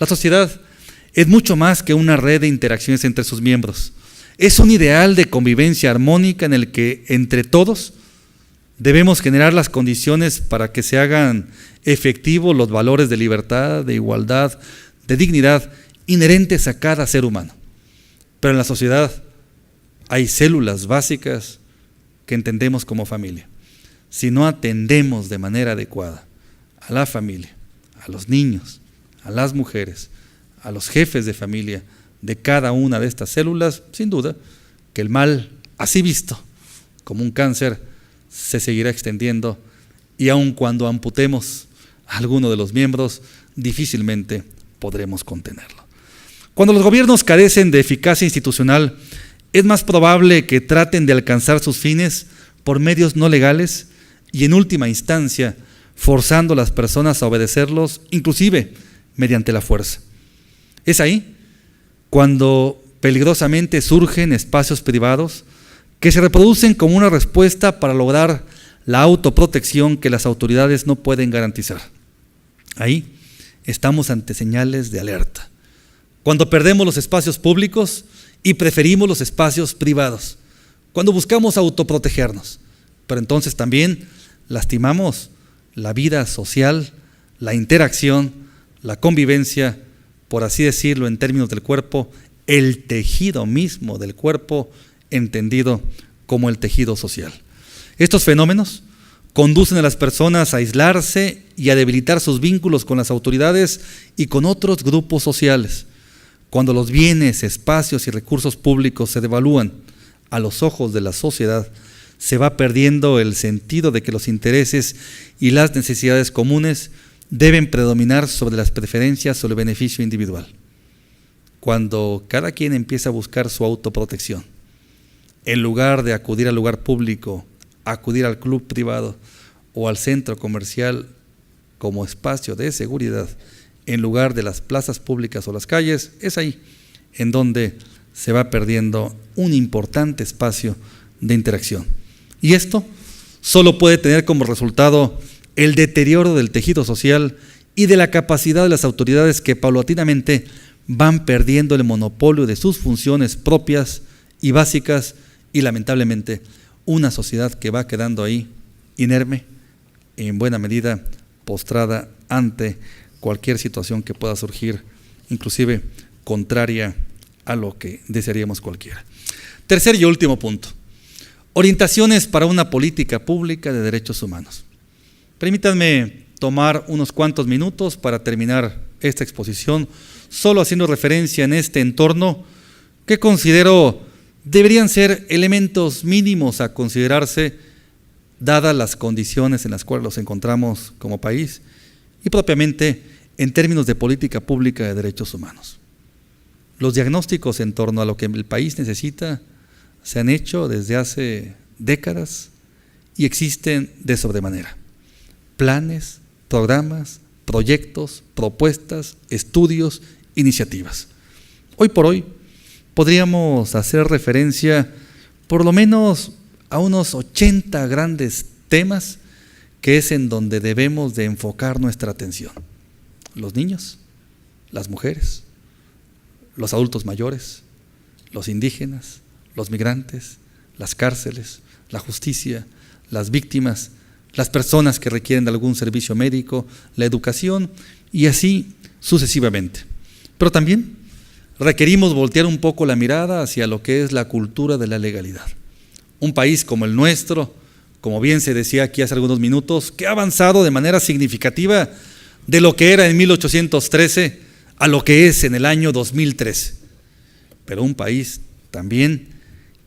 La sociedad es mucho más que una red de interacciones entre sus miembros. Es un ideal de convivencia armónica en el que entre todos debemos generar las condiciones para que se hagan efectivos los valores de libertad, de igualdad, de dignidad inherentes a cada ser humano. Pero en la sociedad hay células básicas que entendemos como familia. Si no atendemos de manera adecuada a la familia, a los niños, a las mujeres, a los jefes de familia de cada una de estas células, sin duda que el mal, así visto como un cáncer, se seguirá extendiendo y aun cuando amputemos a alguno de los miembros, difícilmente podremos contenerlo. Cuando los gobiernos carecen de eficacia institucional, es más probable que traten de alcanzar sus fines por medios no legales y en última instancia forzando a las personas a obedecerlos, inclusive mediante la fuerza. Es ahí cuando peligrosamente surgen espacios privados que se reproducen como una respuesta para lograr la autoprotección que las autoridades no pueden garantizar. Ahí estamos ante señales de alerta. Cuando perdemos los espacios públicos y preferimos los espacios privados. Cuando buscamos autoprotegernos, pero entonces también lastimamos la vida social, la interacción, la convivencia, por así decirlo en términos del cuerpo, el tejido mismo del cuerpo, entendido como el tejido social. Estos fenómenos conducen a las personas a aislarse y a debilitar sus vínculos con las autoridades y con otros grupos sociales. Cuando los bienes, espacios y recursos públicos se devalúan a los ojos de la sociedad, se va perdiendo el sentido de que los intereses y las necesidades comunes deben predominar sobre las preferencias o el beneficio individual. Cuando cada quien empieza a buscar su autoprotección, en lugar de acudir al lugar público, acudir al club privado o al centro comercial como espacio de seguridad, en lugar de las plazas públicas o las calles, es ahí en donde se va perdiendo un importante espacio de interacción. Y esto solo puede tener como resultado el deterioro del tejido social y de la capacidad de las autoridades que paulatinamente van perdiendo el monopolio de sus funciones propias y básicas y lamentablemente una sociedad que va quedando ahí inerme, en buena medida postrada ante cualquier situación que pueda surgir, inclusive contraria a lo que desearíamos cualquiera. Tercer y último punto, orientaciones para una política pública de derechos humanos. Permítanme tomar unos cuantos minutos para terminar esta exposición, solo haciendo referencia en este entorno que considero deberían ser elementos mínimos a considerarse dadas las condiciones en las cuales nos encontramos como país y propiamente en términos de política pública de derechos humanos. Los diagnósticos en torno a lo que el país necesita se han hecho desde hace décadas y existen de sobremanera. Planes, programas, proyectos, propuestas, estudios, iniciativas. Hoy por hoy podríamos hacer referencia por lo menos a unos 80 grandes temas que es en donde debemos de enfocar nuestra atención. Los niños, las mujeres, los adultos mayores, los indígenas, los migrantes, las cárceles, la justicia, las víctimas, las personas que requieren de algún servicio médico, la educación y así sucesivamente. Pero también requerimos voltear un poco la mirada hacia lo que es la cultura de la legalidad. Un país como el nuestro, como bien se decía aquí hace algunos minutos, que ha avanzado de manera significativa de lo que era en 1813 a lo que es en el año 2013. Pero un país también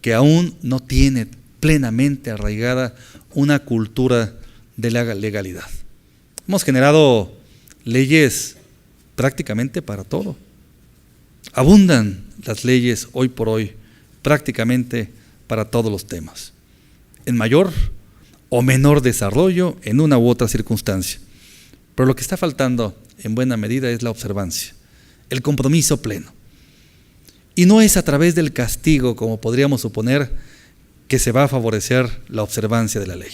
que aún no tiene plenamente arraigada una cultura de la legalidad. Hemos generado leyes prácticamente para todo. Abundan las leyes hoy por hoy prácticamente para todos los temas, en mayor o menor desarrollo en una u otra circunstancia. Pero lo que está faltando en buena medida es la observancia, el compromiso pleno. Y no es a través del castigo, como podríamos suponer, que se va a favorecer la observancia de la ley.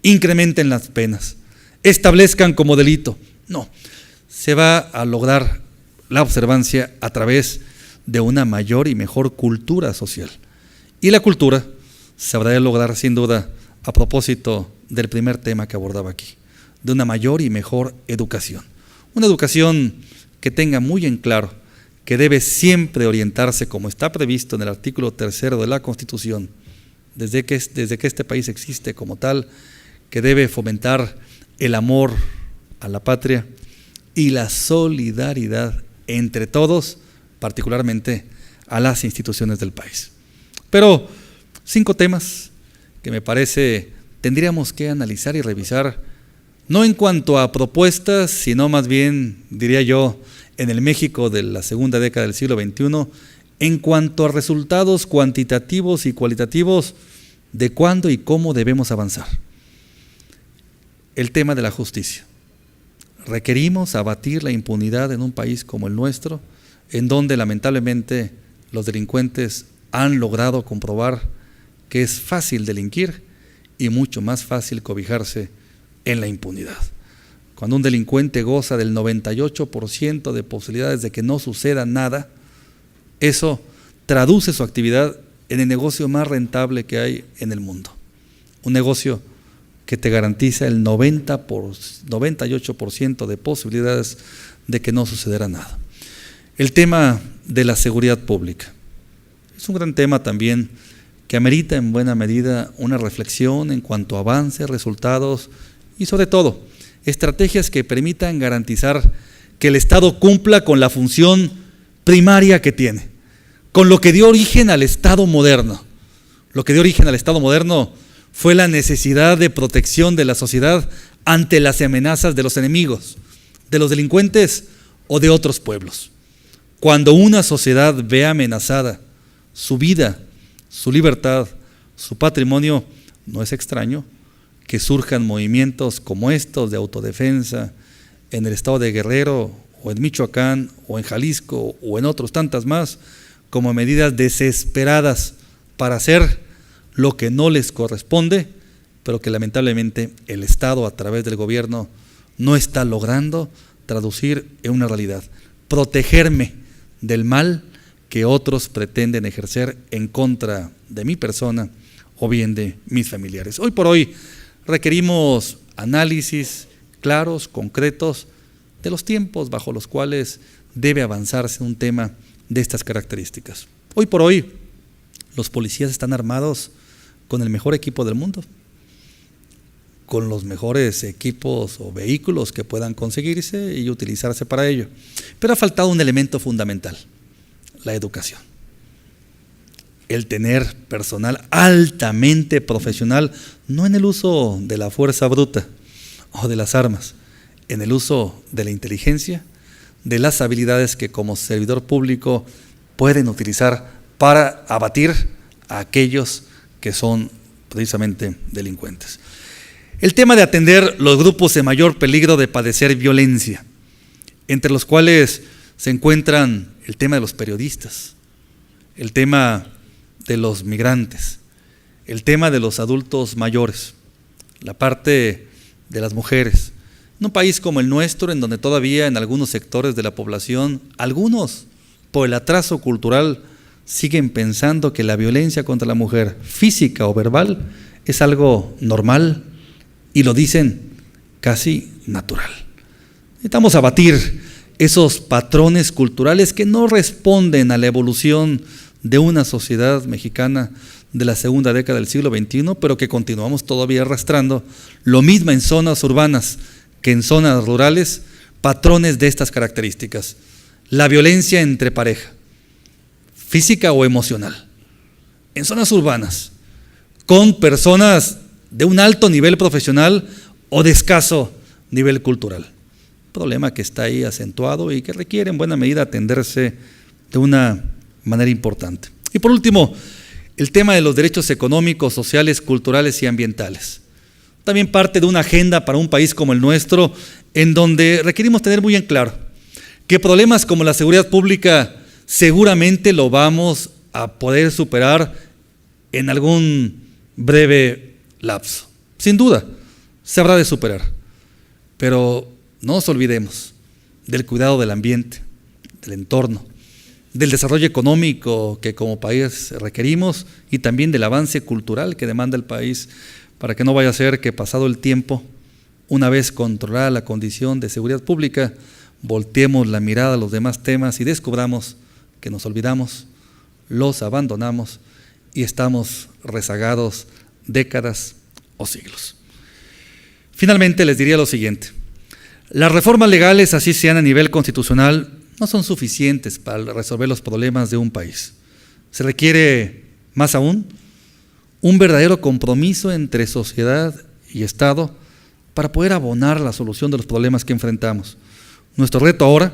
Incrementen las penas, establezcan como delito. No, se va a lograr la observancia a través de una mayor y mejor cultura social. Y la cultura se habrá de lograr sin duda a propósito del primer tema que abordaba aquí, de una mayor y mejor educación. Una educación que tenga muy en claro que debe siempre orientarse, como está previsto en el artículo 3 de la Constitución, desde que este país existe como tal, que debe fomentar el amor a la patria y la solidaridad entre todos, particularmente a las instituciones del país. Pero 5 temas que me parece tendríamos que analizar y revisar, no en cuanto a propuestas, sino más bien, diría yo, en el México de la segunda década del siglo XXI, en cuanto a resultados cuantitativos y cualitativos de cuándo y cómo debemos avanzar. El tema de la justicia. Requerimos abatir la impunidad en un país como el nuestro, en donde lamentablemente los delincuentes han logrado comprobar que es fácil delinquir y mucho más fácil cobijarse en la impunidad. Cuando un delincuente goza del 98% de posibilidades de que no suceda nada, eso traduce su actividad en el negocio más rentable que hay en el mundo. Un negocio que te garantiza el 98% de posibilidades de que no sucederá nada. El tema de la seguridad pública es un gran tema también que amerita en buena medida una reflexión en cuanto a avances, resultados y sobre todo estrategias que permitan garantizar que el Estado cumpla con la función primaria que tiene, con lo que dio origen al Estado moderno. Lo que dio origen al Estado moderno fue la necesidad de protección de la sociedad ante las amenazas de los enemigos, de los delincuentes o de otros pueblos. Cuando una sociedad ve amenazada su vida, su libertad, su patrimonio, no es extraño que surjan movimientos como estos de autodefensa en el estado de Guerrero o en Michoacán o en Jalisco o en otros tantas más, como medidas desesperadas para hacer lo que no les corresponde, pero que lamentablemente el Estado a través del gobierno no está logrando traducir en una realidad. Protegerme del mal que otros pretenden ejercer en contra de mi persona o bien de mis familiares. Hoy por hoy requerimos análisis claros, concretos, de los tiempos bajo los cuales debe avanzarse un tema de estas características. Hoy por hoy los policías están armados con el mejor equipo del mundo, con los mejores equipos o vehículos que puedan conseguirse y utilizarse para ello. Pero ha faltado un elemento fundamental: la educación. El tener personal altamente profesional, no en el uso de la fuerza bruta o de las armas, en el uso de la inteligencia, de las habilidades que como servidor público pueden utilizar para abatir a aquellos que son precisamente delincuentes. El tema de atender los grupos en mayor peligro de padecer violencia, entre los cuales se encuentran el tema de los periodistas, el tema de los migrantes, el tema de los adultos mayores, la parte de las mujeres. En un país como el nuestro, en donde todavía en algunos sectores de la población, algunos por el atraso cultural siguen pensando que la violencia contra la mujer, física o verbal, es algo normal y lo dicen casi natural. Necesitamos abatir esos patrones culturales que no responden a la evolución de una sociedad mexicana de la segunda década del siglo XXI, pero que continuamos todavía arrastrando, lo mismo en zonas urbanas que en zonas rurales, patrones de estas características. La violencia entre pareja, física o emocional, en zonas urbanas, con personas de un alto nivel profesional o de escaso nivel cultural. Problema que está ahí acentuado y que requiere en buena medida atenderse de una manera importante. Y por último, el tema de los derechos económicos, sociales, culturales y ambientales. También parte de una agenda para un país como el nuestro, en donde requerimos tener muy en claro que problemas como la seguridad pública seguramente lo vamos a poder superar en algún breve lapso. Sin duda, se habrá de superar. Pero no nos olvidemos del cuidado del ambiente, del entorno, del desarrollo económico que como país requerimos y también del avance cultural que demanda el país, para que no vaya a ser que pasado el tiempo, una vez controlada la condición de seguridad pública, volteemos la mirada a los demás temas y descubramos que nos olvidamos, los abandonamos y estamos rezagados décadas o siglos. Finalmente les diría lo siguiente: las reformas legales, así sean a nivel constitucional, no son suficientes para resolver los problemas de un país. Se requiere, más aún, un verdadero compromiso entre sociedad y Estado para poder abonar la solución de los problemas que enfrentamos. Nuestro reto ahora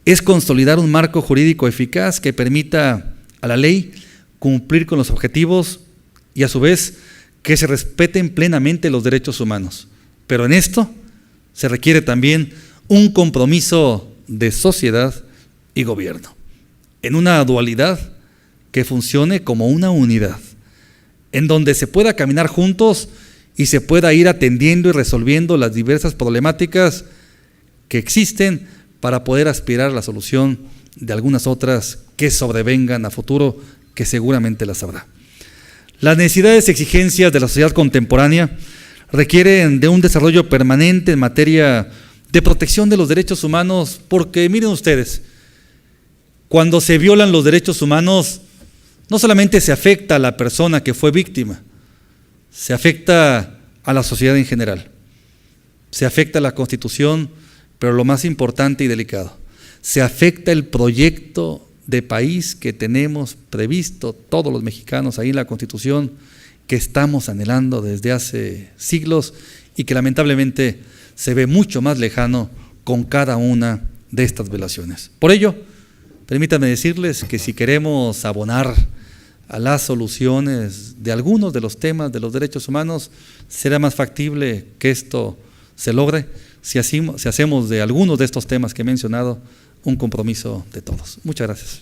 es consolidar un marco jurídico eficaz que permita a la ley cumplir con los objetivos y a su vez que se respeten plenamente los derechos humanos. Pero en esto se requiere también un compromiso de sociedad y gobierno, en una dualidad que funcione como una unidad, en donde se pueda caminar juntos y se pueda ir atendiendo y resolviendo las diversas problemáticas que existen para poder aspirar a la solución de algunas otras que sobrevengan a futuro, que seguramente las habrá. Las necesidades y exigencias de la sociedad contemporánea requieren de un desarrollo permanente en materia de protección de los derechos humanos, porque miren ustedes, cuando se violan los derechos humanos, no solamente se afecta a la persona que fue víctima, se afecta a la sociedad en general, se afecta a la Constitución, pero lo más importante y delicado, se afecta el proyecto de país que tenemos previsto todos los mexicanos ahí en la Constitución, que estamos anhelando desde hace siglos y que lamentablemente se ve mucho más lejano con cada una de estas violaciones. Por ello, permítanme decirles que si queremos abonar a las soluciones de algunos de los temas de los derechos humanos, será más factible que esto se logre si hacemos de algunos de estos temas que he mencionado un compromiso de todos. Muchas gracias.